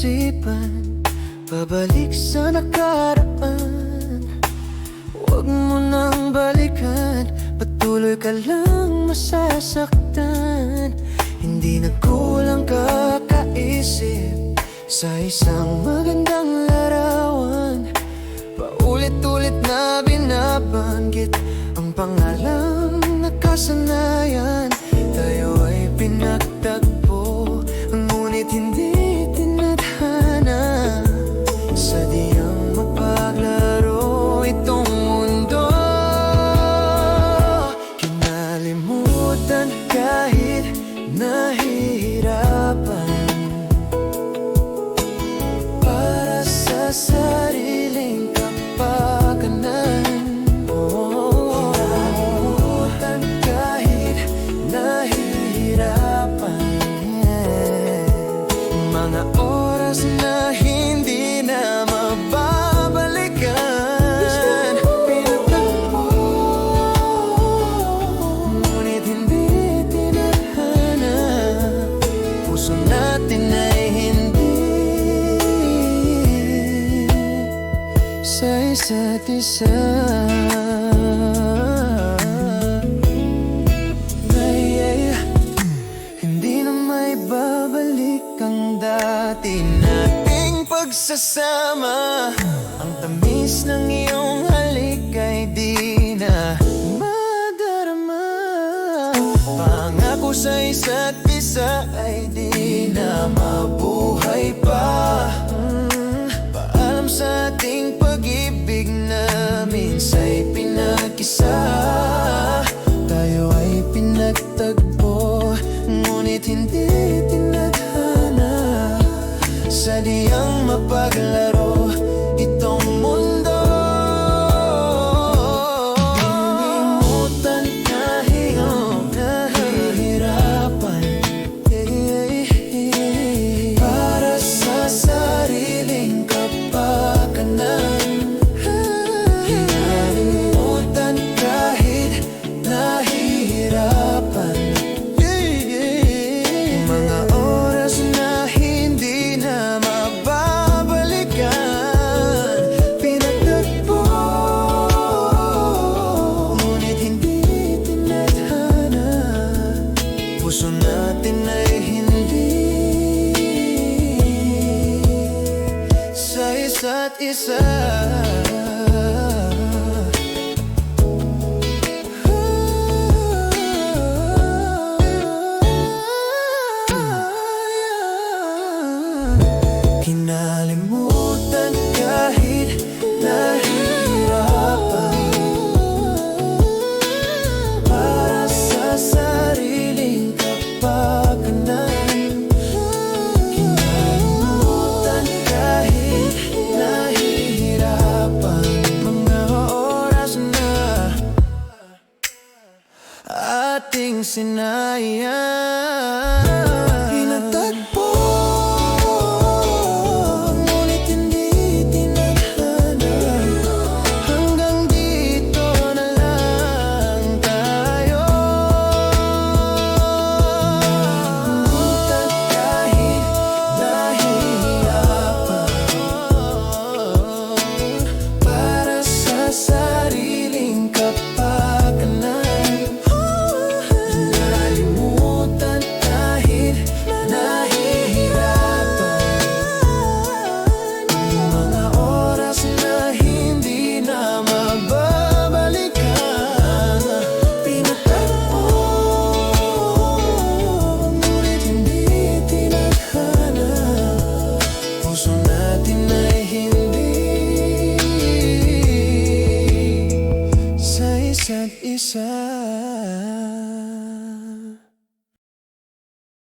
isipan, pabalik sa nakaraan. Huwag mo nang balikan, patuloy ka lang masasaktan. Hindi na kulang kakaisip sa isang magandang larawan. Paulit-ulit na binabanggit ang pangalang nakasanayan. Tayo ay pinagtagpo, ngunit hindi tinadhana. Sadyang mapaglaro itong mundo, kinalimutan kahit nahihirapan. Para sa sariling kapakanan, kinalimutan kahit nahihirapan. Mga oras na hindi na mababalikan, pinagtagpo, ngunit hindi tinadhana. Puso natin ay hindi sa isa't isa. Hindi na may babalik ang dati nating pagsasama. Ang tamis ng iyong halik ay di na madarama. Pangako sa isa't isa ay di na mabuhay pa. Paalam sa ating pag-ibig na minsa'y pinag-isa. Tayo ay pinagtagpo, ngunit hindi tinadhana. Sadyang mapaglaro itong mundo, kinalimutan kahit nahihirapan. Para sa sariling kapakanan, kinalimutan kahit nahihirapan. Mga oras na hindi na mababalikan, pinagtagpo, ngunit hindi tinadhana. Puso natin ay hindi sa isa't isa. Kinalimutan kahit nahihirapan. Para sa sariling kapakanan, kinalimutan kahit nahihirapan. Mga oras na ating sinayang, pinagtagpo, ngunit hindi tinadhana. Hanggang dito na lang tayo. Kinalimutan kahit nahihirapan. Para sa sariling kapakanan, kinalimutan kahit nahihirapan. Mga oras na hindi na mababalikan, pinagtagpo, ngunit hindi tinadhana. Puso natin ay hindi sa isa't isa.